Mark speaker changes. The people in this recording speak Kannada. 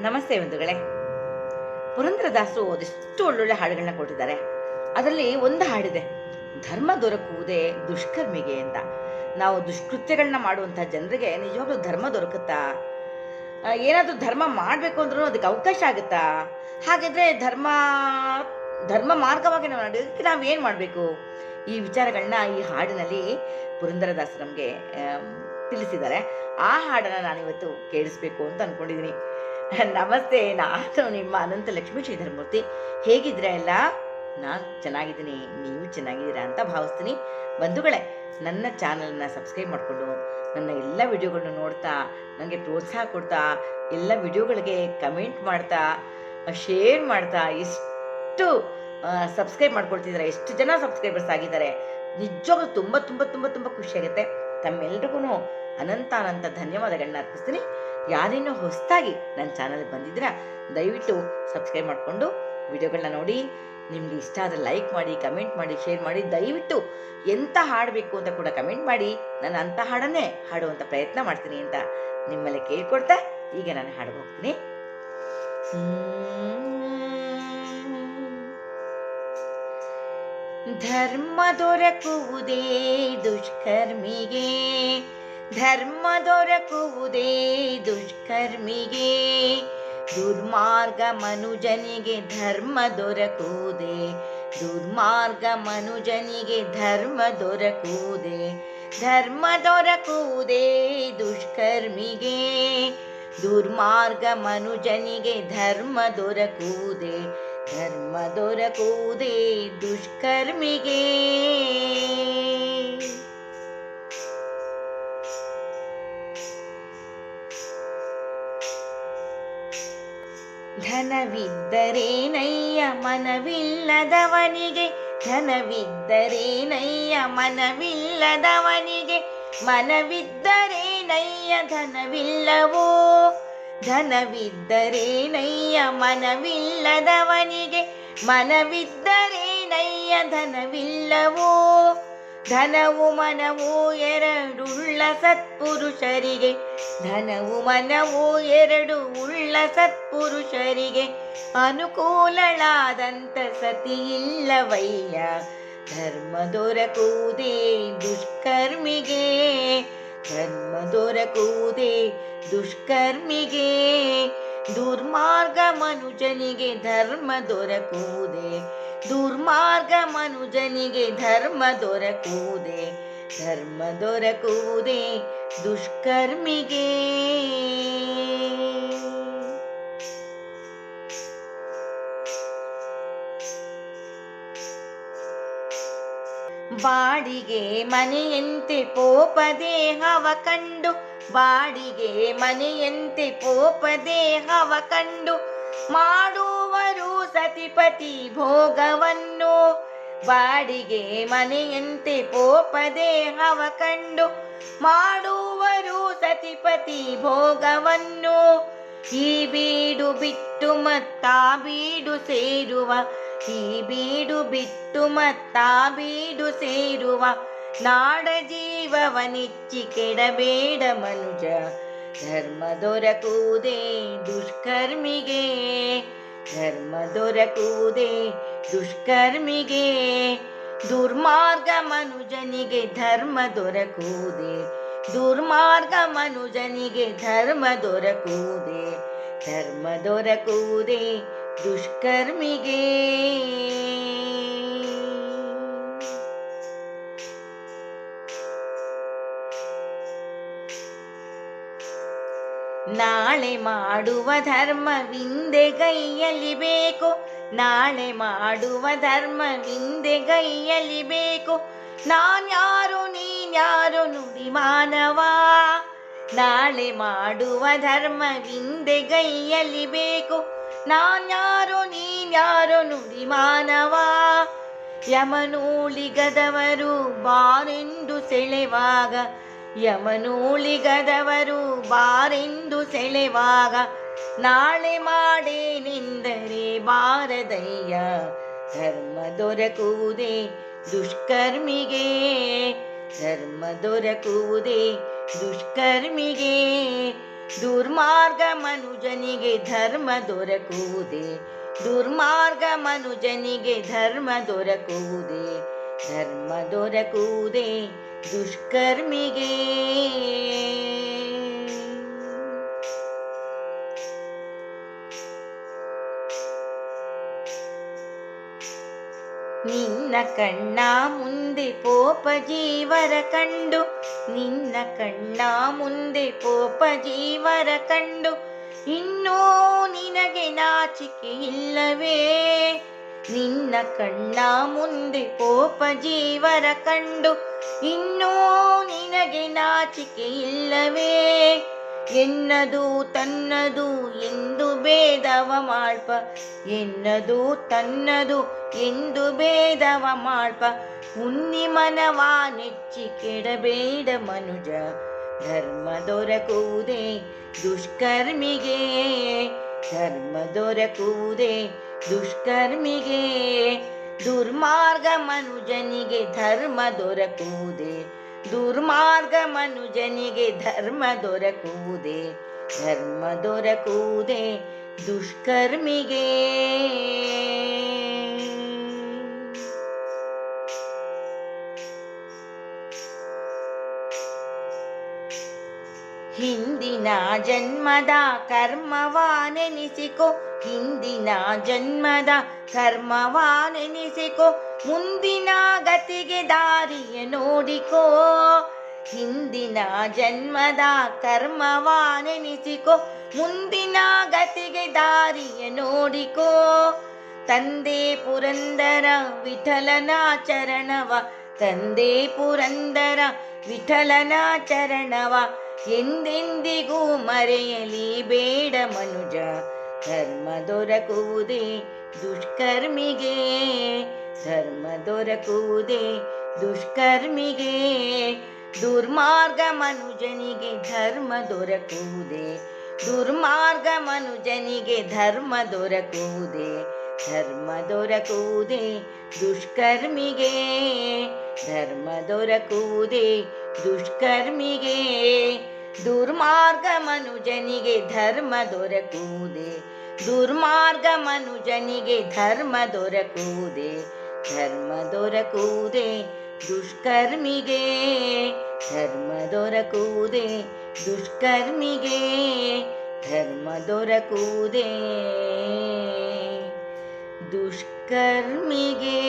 Speaker 1: ನಮಸ್ತೆ ಬಂಧುಗಳೇ. ಪುರಂದರದಾಸರು ಅದೆಷ್ಟು ಒಳ್ಳೊಳ್ಳೆ ಹಾಡುಗಳನ್ನ ಕೊಟ್ಟಿದ್ದಾರೆ. ಅದರಲ್ಲಿ ಒಂದು ಹಾಡಿದೆ, ಧರ್ಮ ದೊರಕುವುದೇ ದುಷ್ಕರ್ಮಿಗೆ ಅಂತ. ನಾವು ದುಷ್ಕೃತ್ಯಗಳನ್ನ ಮಾಡುವಂಥ ಜನರಿಗೆ ನಿಜವಾಗ್ಲೂ ಧರ್ಮ ದೊರಕುತ್ತಾ? ಏನಾದರೂ ಧರ್ಮ ಮಾಡಬೇಕು ಅಂದ್ರೂ ಅದಕ್ಕೆ ಅವಕಾಶ ಆಗುತ್ತಾ? ಹಾಗಿದ್ರೆ ಧರ್ಮ ಧರ್ಮ ಮಾರ್ಗವಾಗಿ ನಾವು ನಡೆಯೋದಕ್ಕೆ ನಾವೇನು ಮಾಡಬೇಕು? ಈ ವಿಚಾರಗಳನ್ನ ಈ ಹಾಡಿನಲ್ಲಿ ಪುರಂದರದಾಸರು ನಮಗೆ ತಿಳಿಸಿದ್ದಾರೆ. ಆ ಹಾಡನ್ನು ನಾನಿವತ್ತು ಕೇಳಿಸ್ಬೇಕು ಅಂತ ಅಂದ್ಕೊಂಡಿದ್ದೀನಿ. ನಮಸ್ತೆ, ನಾನು ನಿಮ್ಮ ಅನಂತ ಲಕ್ಷ್ಮೀ ಶ್ರೀಧರಮೂರ್ತಿ. ಹೇಗಿದ್ದೀರಾ ಎಲ್ಲ? ನಾನು ಚೆನ್ನಾಗಿದ್ದೀನಿ, ನೀವು ಚೆನ್ನಾಗಿದ್ದೀರಾ ಅಂತ ಭಾವಿಸ್ತೀನಿ. ಬಂಧುಗಳೇ, ನನ್ನ ಚಾನಲನ್ನು ಸಬ್ಸ್ಕ್ರೈಬ್ ಮಾಡಿಕೊಂಡು ನನ್ನ ಎಲ್ಲ ವಿಡಿಯೋಗಳನ್ನು ನೋಡ್ತಾ ನನಗೆ ಪ್ರೋತ್ಸಾಹ ಕೊಡ್ತಾ, ಎಲ್ಲ ವಿಡಿಯೋಗಳಿಗೆ ಕಮೆಂಟ್ ಮಾಡ್ತಾ, ಶೇರ್ ಮಾಡ್ತಾ, ಎಷ್ಟು ಸಬ್ಸ್ಕ್ರೈಬ್ ಮಾಡ್ಕೊಳ್ತಿದ್ದಾರೆ, ಎಷ್ಟು ಜನ ಸಬ್ಸ್ಕ್ರೈಬರ್ಸ್ ಆಗಿದ್ದಾರೆ. ನಿಜವಾಗ್ಲೂ ತುಂಬ ತುಂಬ ತುಂಬ ತುಂಬ ಖುಷಿಯಾಗುತ್ತೆ. ತಮ್ಮೆಲ್ರಿಗೂ ಅನಂತ ಅನಂತ ಧನ್ಯವಾದಗಳನ್ನ ಅರ್ಪಿಸ್ತೀನಿ. ಯಾರೇನೋ ಹೊಸದಾಗಿ ನನ್ನ ಚಾನಲ್ಗೆ ಬಂದಿದ್ದೀರಾ, ದಯವಿಟ್ಟು ಸಬ್ಸ್ಕ್ರೈಬ್ ಮಾಡಿಕೊಂಡು ವಿಡಿಯೋಗಳನ್ನ ನೋಡಿ. ನಿಮಗೆ ಇಷ್ಟ ಆದರೆ ಲೈಕ್ ಮಾಡಿ, ಕಮೆಂಟ್ ಮಾಡಿ, ಶೇರ್ ಮಾಡಿ. ದಯವಿಟ್ಟು ಎಂಥ ಹಾಡಬೇಕು ಅಂತ ಕೂಡ ಕಮೆಂಟ್ ಮಾಡಿ. ನಾನು ಅಂಥ ಹಾಡನ್ನೇ ಹಾಡುವಂಥ ಪ್ರಯತ್ನ ಮಾಡ್ತೀನಿ ಅಂತ ನಿಮ್ಮಲ್ಲಿ ಕೇಳ್ಕೊಳ್ತಾ ಈಗ ನಾನು ಹಾಡಿಗೆ ಹೋಗ್ತೀನಿ. ಧರ್ಮ ದೊರಕುವುದೇ ದುಷ್ಕರ್ಮಿಗೆ, ಧರ್ಮ ದೊರಕುವುದೇ ದುಷ್ಕರ್ಮಿಗೆ, ದುರ್ಮಾರ್ಗ ಮನುಜನಿಗೆ ಧರ್ಮ ದೊರಕುವುದೇ, ದುರ್ಮಾರ್ಗ ಮನುಜನಿಗೆ ಧರ್ಮ ದೊರಕುವುದೇ, ಧರ್ಮ ದೊರಕುವುದೇ ದುಷ್ಕರ್ಮಿಗೆ, ದುರ್ಮಾರ್ಗ ಮನುಜನಿಗೆ ಧರ್ಮ ದೊರಕುವುದೇ, ಧರ್ಮ ದೊರಕುವುದೇ ದುಷ್ಕರ್ಮಿಗೆ. ಧನವಿದ್ದರೇನಯ್ಯ ಮನವಿಲ್ಲದವನಿಗೆ, ಧನವಿದ್ದರೇನಯ್ಯ ಮನವಿಲ್ಲದವನಿಗೆ, ಮನವಿದ್ದರೇನಯ್ಯ ಧನವಿಲ್ಲವೋ, ಧನವಿದ್ದರೇನಯ್ಯ ಮನವಿಲ್ಲದವನಿಗೆ, ಮನವಿದ್ದರೇನಯ್ಯ ಧನವಿಲ್ಲವೋ, ಧನವು ಮನವು ಎರಡುಳ್ಳ ಸತ್ಪುರುಷರಿಗೆ, ಧನವು ಮನವು ಎರಡು ಉಳ್ಳ ಸತ್ಪುರುಷರಿಗೆ, ಅನುಕೂಲಳಾದಂಥ ಸತಿ ಇಲ್ಲವಯ್ಯ, ಧರ್ಮ ದೊರಕುವುದೇ ದುಷ್ಕರ್ಮಿಗೆ, ಧರ್ಮ ದೊರಕುವುದೇ ದುಷ್ಕರ್ಮಿಗೆ, ದುರ್ಮಾರ್ಗ ಮನುಜನಿಗೆ ಧರ್ಮ ದೊರಕುವುದೇ, ದುರ್ಮಾರ್ಗ ಮನುಜನಿಗೆ ಧರ್ಮ ದೊರಕುವುದೇ, ಧರ್ಮ ದೊರಕುವುದೇ ದುಷ್ಕರ್ಮಿಗೆ. ಬಾಡಿಗೆ ಮನೆಯಂತೆ ಪೋಪ ದೇಹವ ಕಂಡು, ಬಾಡಿಗೆ ಮನೆಯಂತೆ ಪೋಪ ದೇಹವ ಕಂಡು, ಮಾಡುವರು ಸತಿಪತಿ ಭೋಗವನ್ನು, ಬಾಡಿಗೆ ಮನೆಯಂತೆ ಪೋಪ ದೇಹವ ಕಂಡು, ಮಾಡುವರು ಸತಿಪತಿ ಭೋಗವನ್ನು, ಈ ಬೀಡು ಬಿಟ್ಟು ಮತ್ತಾ ಬೀಡು ಸೇರುವ, ಈ ಬೀಡು ಬಿಟ್ಟು ಮತ್ತಾ ಬೀಡು ಸೇರುವ, ನಾಡ ಜೀವವನಿಚ್ಚಿ ಕೆಡಬೇಡ ಮನುಜ, ಧರ್ಮ ದೊರಕುವುದೇ ದುಷ್ಕರ್ಮಿಗೆ, ಧರ್ಮ ದೊರಕುವುದೇ ದುಷ್ಕರ್ಮಿಗೆ, ದುರ್ಮಾರ್ಗ ಮನುಜನಿಗೆ ಧರ್ಮ ದೊರಕುವುದೇ, ದುರ್ಮಾರ್ಗ ಮನುಜನಿಗೆ ಧರ್ಮ ದೊರಕುವುದೇ, ಧರ್ಮ ದೊರಕುವುದೇ ದುಷ್ಕರ್ಮಿಗೆ. ನಾಳೆ ಮಾಡುವ ಧರ್ಮವಿಂದೆಗೈಯಲ್ಲಿ ಬೇಕು, ನಾಳೆ ಮಾಡುವ ಧರ್ಮವಿಂದೆಗೈಯಲ್ಲಿ ಬೇಕು, ನಾನ್ಯಾರು ನೀನ್ಯಾರು ನುಡಿ ಮಾನವ, ನಾಳೆ ಮಾಡುವ ಧರ್ಮವಿಂದೆಗೈಯಲ್ಲಿ ಬೇಕು, ನಾನ್ಯಾರು ನೀನ್ಯಾರು ನುಡಿ ಮಾನವ, ಯಮನೂಳಿಗದವರು ಬಾರೆಂದು ಸೆಳೆವಾಗ, ಯಮನೂಳಿಗದವರು ಬಾರೆಂದು ಸೆಳೆವಾಗ, ನಾಳೆ ಮಾಡೇನೆಂದರೆ ಬಾರದಯ್ಯ, ಧರ್ಮ ದೊರಕುವುದೇ ದುಷ್ಕರ್ಮಿಗೆ, ಧರ್ಮ ದೊರಕುವುದೇ ದುಷ್ಕರ್ಮಿಗೆ, ದುರ್ಮಾರ್ಗ ಮನುಜನಿಗೆ ಧರ್ಮ ದೊರಕುವುದೇ, ದುರ್ಮಾರ್ಗ ಮನುಜನಿಗೆ ಧರ್ಮ ದೊರಕುವುದೇ, ಧರ್ಮ ದೊರಕುವುದೇ ದುಷ್ಕರ್ಮಿಗೆ. ನಿನ್ನ ಕಣ್ಣ ಮುಂದೆ ಪೋಪ ಜೀವರ ಕಂಡು, ನಿನ್ನ ಕಣ್ಣ ಮುಂದೆ ಪೋಪ ಜೀವರ ಕಂಡು, ಇನ್ನೂ ನಿನಗೆ ನಾಚಿಕೆ ಇಲ್ಲವೇ? ನಿನ್ನ ಕಣ್ಣ ಮುಂದೆ ಪೋಪ ಜೀವರ ಕಂಡು, ಇನ್ನೂ ನಿನಗೆ ನಾಚಿಕೆ ಇಲ್ಲವೇ? ಎನ್ನದು ತನ್ನದು ಎಂದು ಭೇದವ ಮಾಡ್ಪ, ಎನ್ನದು ತನ್ನದು ಎಂದು ಭೇದವ ಮಾಡ್ಪ, ಉನ್ನಿ ಮನವ ನೆಚ್ಚಿ ಕೆಡಬೇಡ ಮನುಜ, ಧರ್ಮ ದೊರಕುವುದೇ ದುಷ್ಕರ್ಮಿಗೆ, ಧರ್ಮ ದೊರಕುವುದೇ ದುಷ್ಕರ್ಮಿಗೆ. ದುರ್ಮಾರ್ಗ ಮನುಜನಿಗೆ ಧರ್ಮ ದೊರಕುವುದೇ, ದುರ್ಮಾರ್ಗ ಮನುಜನಿಗೆ ಧರ್ಮ ದೊರಕುವುದೇ, ಧರ್ಮ ದೊರಕುವುದೇ ದುಷ್ಕರ್ಮಿಗೆ. ಹಿಂದಿನ ಜನ್ಮದ ಕರ್ಮವ ನೆನೆಸಿಕೊ, ಹಿಂದಿನ ಜನ್ಮದ ಕರ್ಮವ ನೆನೆಸಿಕೊ, ಮುಂದಿನ ಗತಿಗೆ ದಾರಿಯ ನೋಡಿಕೋ. ಹಿಂದಿನ ಜನ್ಮದ ಕರ್ಮವ ನೆನೆಸಿಕೊ, ಮುಂದಿನ ಗತಿಗೆ ದಾರಿಯ ನೋಡಿಕೋ. ತಂದೆ ಪುರಂದರ ವಿಠಲನ ಚರಣವ, ತಂದೆ ಪುರಂದರ ವಿಠಲನ ಚರಣವ ಎಂದೆಂದಿಗೂ ಮರೆಯಲಿ ಬೇಡ ಮನುಜ, ಧರ್ಮ ದೊರಕುವುದೇ ದುಷ್ಕರ್ಮಿಗೆ, ಧರ್ಮ ದೊರಕುವುದೇ ದುಷ್ಕರ್ಮಿಗೆ. ದುರ್ಮಾರ್ಗ ಮನುಜನಿಗೆ ಧರ್ಮ ದೊರಕುವುದೇ, ದುರ್ಮಾರ್ಗ ಮನುಜನಿಗೆ ಧರ್ಮ ದೊರಕುವುದೇ, ಧರ್ಮ ದೊರಕುವುದೇ ದುಷ್ಕರ್ಮಿಗೆ, ಧರ್ಮ ದೊರಕುವುದೇ ದುಷ್ಕರ್ಮಿಗೆ. ದುರ್ಮಾರ್ಗ ಮನುಜನಿಗೆ ಧರ್ಮ ದೊರಕುವುದೇ, ದುರ್ಮಾರ್ಗ ಮನುಜನಿಗೆ ಧರ್ಮ ದೊರಕುವುದೇ, ಧರ್ಮ ದೊರಕುವುದೇ ದುಷ್ಕರ್ಮಿಗೆ, ಧರ್ಮ ದೊರಕುವುದೇ ದುಷ್ಕರ್ಮಿಗೆ, ಧರ್ಮ ದೊರಕುವುದೇ ದುಷ್ಕರ್ಮಿಗೆ.